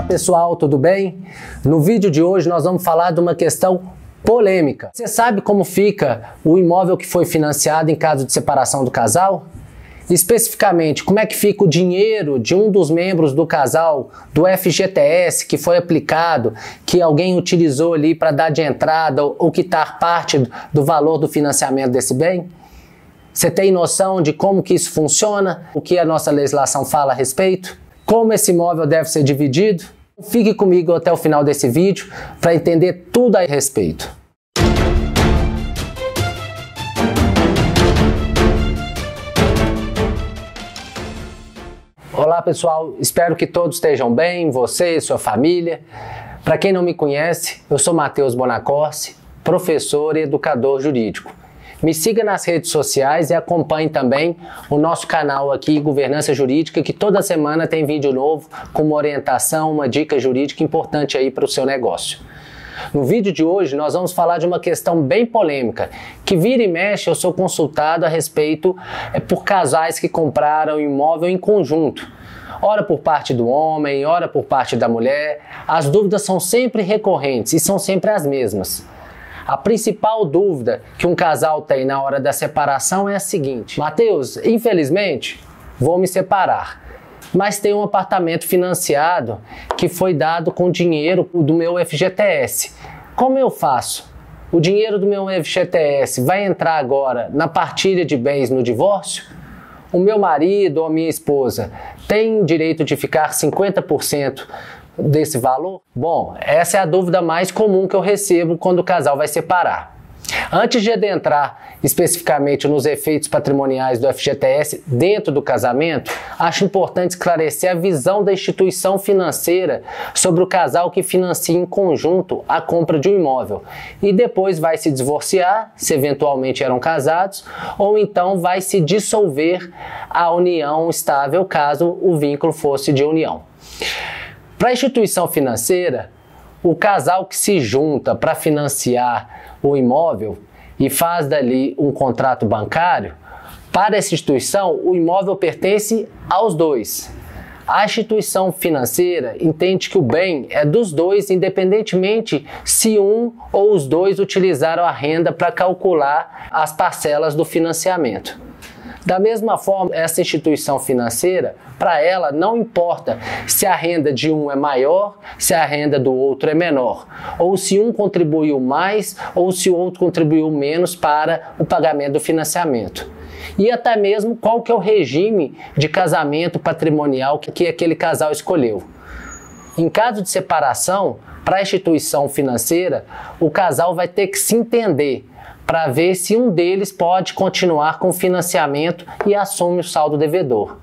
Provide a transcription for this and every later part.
pessoal, tudo bem? No vídeo de hoje nós vamos falar de uma questão polêmica. Você sabe como fica o imóvel que foi financiado em caso de separação do casal? Especificamente, como é que fica o dinheiro de um dos membros do casal, do FGTS, que foi aplicado, que alguém utilizou ali para dar de entrada ou quitar parte do valor do financiamento desse bem? Você tem noção de como que isso funciona? O que a nossa legislação fala a respeito? Como esse imóvel deve ser dividido? Fique comigo até o final desse vídeo para entender tudo a respeito. Olá pessoal, espero que todos estejam bem, você e sua família. Para quem não me conhece, eu sou Matheus Bonacorsi, professor e educador jurídico. Me siga nas redes sociais e acompanhe também o nosso canal aqui, Governança Jurídica, que toda semana tem vídeo novo com uma orientação, uma dica jurídica importante aí para o seu negócio. No vídeo de hoje nós vamos falar de uma questão bem polêmica, que vira e mexe eu sou consultado a respeito por casais que compraram imóvel em conjunto. Ora por parte do homem, ora por parte da mulher. As dúvidas são sempre recorrentes e são sempre as mesmas. A principal dúvida que um casal tem na hora da separação é a seguinte: Matheus, infelizmente vou me separar, mas tem um apartamento financiado que foi dado com dinheiro do meu FGTS. Como eu faço? O dinheiro do meu FGTS vai entrar agora na partilha de bens no divórcio? O meu marido ou a minha esposa tem direito de ficar 50% desse valor? Bom, essa é a dúvida mais comum que eu recebo quando o casal vai separar. Antes de adentrar especificamente nos efeitos patrimoniais do FGTS dentro do casamento, acho importante esclarecer a visão da instituição financeira sobre o casal que financia em conjunto a compra de um imóvel e depois vai se divorciar, se eventualmente eram casados, ou então vai se dissolver a união estável caso o vínculo fosse de união. Para a instituição financeira, o casal que se junta para financiar o imóvel e faz dali um contrato bancário, para essa instituição o imóvel pertence aos dois. A instituição financeira entende que o bem é dos dois, independentemente se um ou os dois utilizaram a renda para calcular as parcelas do financiamento. Da mesma forma, essa instituição financeira, para ela não importa se a renda de um é maior, se a renda do outro é menor, ou se um contribuiu mais ou se o outro contribuiu menos para o pagamento do financiamento. E até mesmo qual que é o regime de casamento patrimonial que aquele casal escolheu. Em caso de separação, para a instituição financeira, o casal vai ter que se entender para ver se um deles pode continuar com o financiamento e assume o saldo devedor.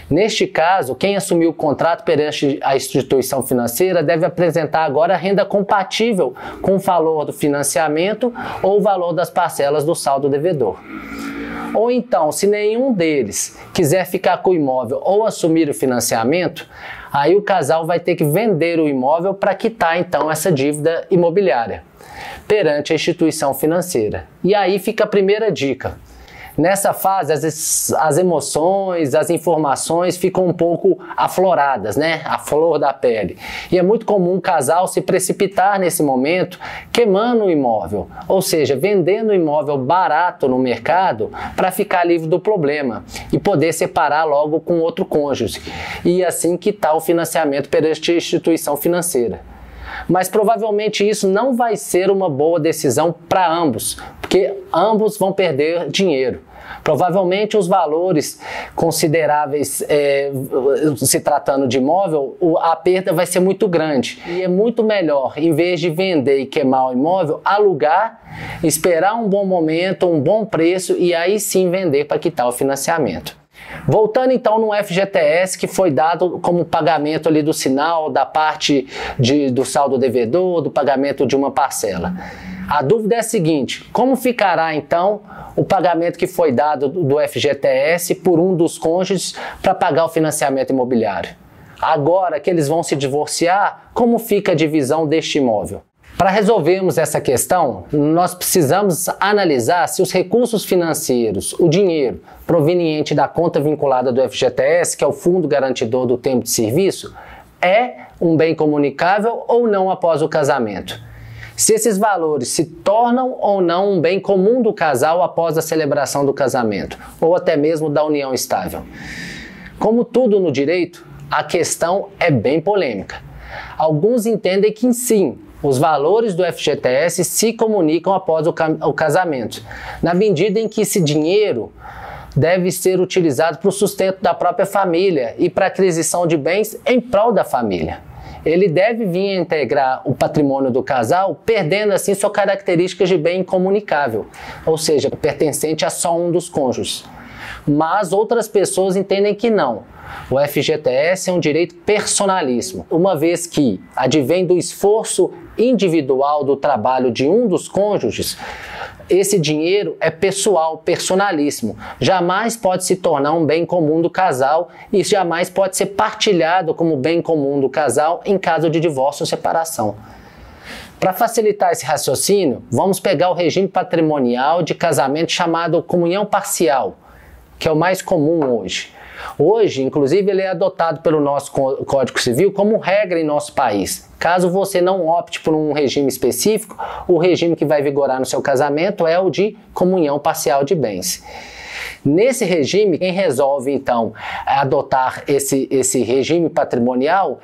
Neste caso, quem assumiu o contrato perante a instituição financeira deve apresentar agora a renda compatível com o valor do financiamento ou o valor das parcelas do saldo devedor. Ou então, se nenhum deles quiser ficar com o imóvel ou assumir o financiamento, aí o casal vai ter que vender o imóvel para quitar então essa dívida imobiliária perante a instituição financeira. E aí fica a primeira dica. Nessa fase, as emoções, as informações ficam um pouco afloradas, né? A flor da pele. E é muito comum o casal se precipitar nesse momento, queimando o imóvel, ou seja, vendendo o imóvel barato no mercado para ficar livre do problema e poder separar logo com outro cônjuge e assim quitar o financiamento perante a instituição financeira. Mas provavelmente isso não vai ser uma boa decisão para ambos, porque ambos vão perder dinheiro. Provavelmente os valores consideráveis, se tratando de imóvel, a perda vai ser muito grande. E é muito melhor, em vez de vender e queimar o imóvel, alugar, esperar um bom momento, um bom preço e aí sim vender para quitar o financiamento. Voltando então no FGTS que foi dado como pagamento ali do sinal da parte do saldo devedor, do pagamento de uma parcela. A dúvida é a seguinte: como ficará então o pagamento que foi dado do FGTS por um dos cônjuges para pagar o financiamento imobiliário? Agora que eles vão se divorciar, como fica a divisão deste imóvel? Para resolvermos essa questão, nós precisamos analisar se os recursos financeiros, o dinheiro proveniente da conta vinculada do FGTS, que é o Fundo Garantidor do Tempo de Serviço, é um bem comunicável ou não após o casamento. Se esses valores se tornam ou não um bem comum do casal após a celebração do casamento, ou até mesmo da união estável. Como tudo no direito, a questão é bem polêmica. Alguns entendem que sim, os valores do FGTS se comunicam após o casamento, na medida em que esse dinheiro deve ser utilizado para o sustento da própria família e para a aquisição de bens em prol da família. Ele deve vir a integrar o patrimônio do casal, perdendo assim suas características de bem incomunicável, ou seja, pertencente a só um dos cônjuges. Mas outras pessoas entendem que não. O FGTS é um direito personalíssimo, uma vez que advém do esforço individual do trabalho de um dos cônjuges. Esse dinheiro é pessoal, personalíssimo. Jamais pode se tornar um bem comum do casal e jamais pode ser partilhado como bem comum do casal em caso de divórcio ou separação. Para facilitar esse raciocínio, vamos pegar o regime patrimonial de casamento chamado comunhão parcial, que é o mais comum hoje. Hoje, inclusive, ele é adotado pelo nosso Código Civil como regra em nosso país. Caso você não opte por um regime específico, o regime que vai vigorar no seu casamento é o de comunhão parcial de bens. Nesse regime, quem resolve, então, adotar esse regime patrimonial,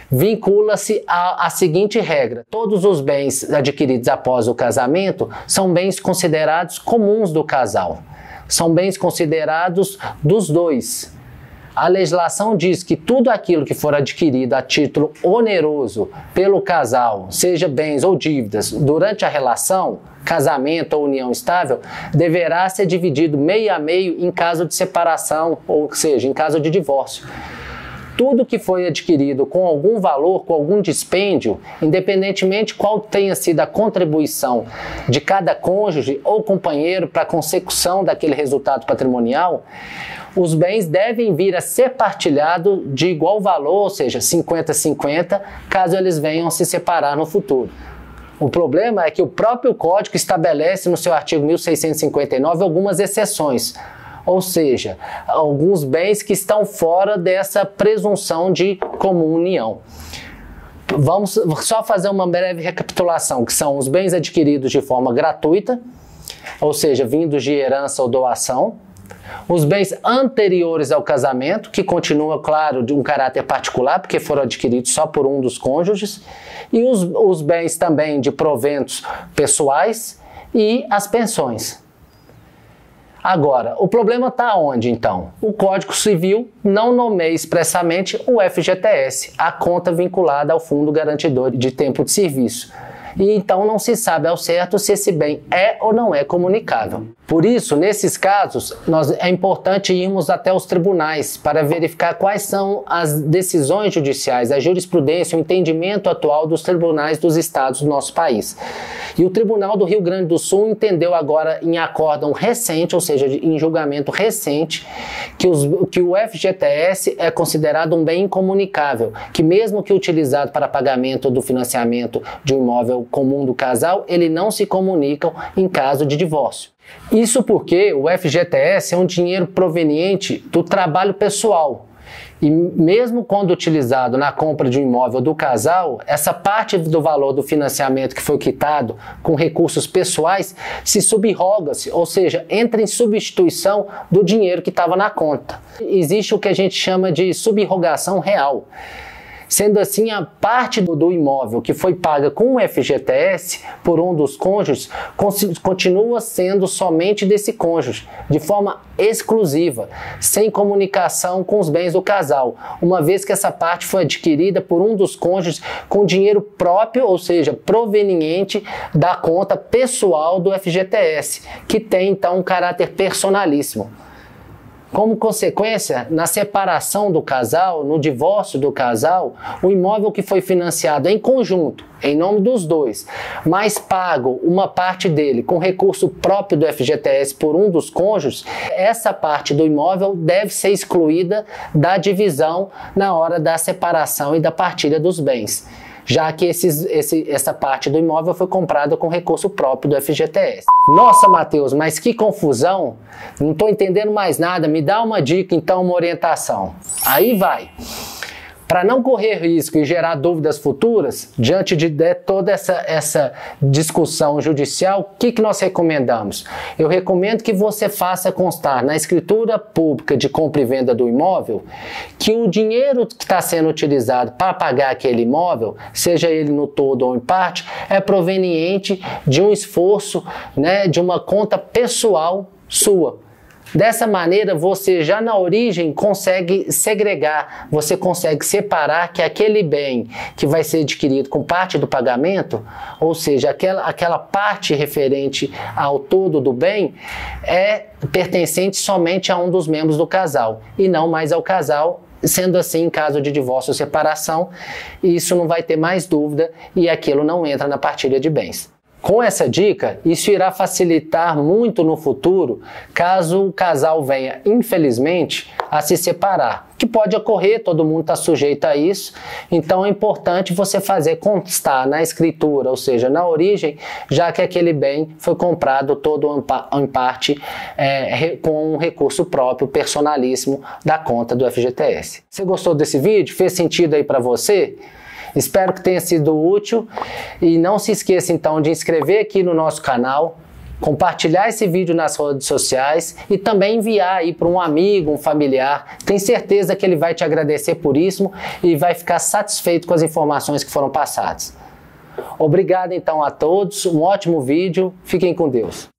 vincula-se à seguinte regra: todos os bens adquiridos após o casamento são bens considerados comuns do casal. São bens considerados dos dois. A legislação diz que tudo aquilo que for adquirido a título oneroso pelo casal, seja bens ou dívidas, durante a relação, casamento ou união estável, deverá ser dividido meio a meio em caso de separação, ou seja, em caso de divórcio. Tudo que foi adquirido com algum valor, com algum dispêndio, independentemente qual tenha sido a contribuição de cada cônjuge ou companheiro para a consecução daquele resultado patrimonial, os bens devem vir a ser partilhados de igual valor, ou seja, 50-50, caso eles venham a se separar no futuro. O problema é que o próprio Código estabelece no seu artigo 1659 algumas exceções, ou seja, alguns bens que estão fora dessa presunção de comum união. Vamos só fazer uma breve recapitulação, que são os bens adquiridos de forma gratuita, ou seja, vindos de herança ou doação, os bens anteriores ao casamento, que continua, claro, de um caráter particular, porque foram adquiridos só por um dos cônjuges, e os bens também de proventos pessoais e as pensões. Agora, o problema está onde, então? O Código Civil não nomeia expressamente o FGTS, a conta vinculada ao Fundo Garantidor de Tempo de Serviço. E então não se sabe ao certo se esse bem é ou não é comunicável. Por isso, nesses casos, é importante irmos até os tribunais para verificar quais são as decisões judiciais, a jurisprudência, o entendimento atual dos tribunais dos estados do nosso país. E o Tribunal do Rio Grande do Sul entendeu agora em acórdão recente, ou seja, em julgamento recente, que o FGTS é considerado um bem incomunicável, que mesmo que utilizado para pagamento do financiamento de um imóvel comum do casal, ele não se comunicam em caso de divórcio. Isso porque o FGTS é um dinheiro proveniente do trabalho pessoal. E mesmo quando utilizado na compra de um imóvel do casal, essa parte do valor do financiamento que foi quitado com recursos pessoais se subroga-se, ou seja, entra em substituição do dinheiro que estava na conta. Existe o que a gente chama de subrogação real. Sendo assim, a parte do imóvel que foi paga com o FGTS por um dos cônjuges continua sendo somente desse cônjuge, de forma exclusiva, sem comunicação com os bens do casal, uma vez que essa parte foi adquirida por um dos cônjuges com dinheiro próprio, ou seja, proveniente da conta pessoal do FGTS, que tem então um caráter personalíssimo. Como consequência, na separação do casal, no divórcio do casal, o imóvel que foi financiado em conjunto, em nome dos dois, mas pago uma parte dele com recurso próprio do FGTS por um dos cônjuges, essa parte do imóvel deve ser excluída da divisão na hora da separação e da partilha dos bens, já que essa parte do imóvel foi comprada com recurso próprio do FGTS. Nossa, Matheus, mas que confusão! Não estou entendendo mais nada, me dá uma dica então, uma orientação. Aí vai. Para não correr risco e gerar dúvidas futuras, diante de toda essa discussão judicial, o que nós recomendamos? Eu recomendo que você faça constar na escritura pública de compra e venda do imóvel que o dinheiro que está sendo utilizado para pagar aquele imóvel, seja ele no todo ou em parte, é proveniente de um esforço, né, de uma conta pessoal sua. Dessa maneira, você já na origem consegue segregar, você consegue separar que aquele bem que vai ser adquirido com parte do pagamento, ou seja, aquela parte referente ao todo do bem, é pertencente somente a um dos membros do casal e não mais ao casal. Sendo assim, em caso de divórcio ou separação, isso não vai ter mais dúvida e aquilo não entra na partilha de bens. Com essa dica, isso irá facilitar muito no futuro, caso o casal venha, infelizmente, a se separar. Que pode ocorrer, todo mundo está sujeito a isso, então é importante você fazer constar na escritura, ou seja, na origem, já que aquele bem foi comprado todo ou em parte com um recurso próprio, personalíssimo, da conta do FGTS. Você gostou desse vídeo? Fez sentido aí para você? Espero que tenha sido útil e não se esqueça então de inscrever aqui no nosso canal, compartilhar esse vídeo nas redes sociais e também enviar aí para um amigo, um familiar. Tenho certeza que ele vai te agradecer por isso e vai ficar satisfeito com as informações que foram passadas. Obrigado então a todos, um ótimo vídeo, fiquem com Deus.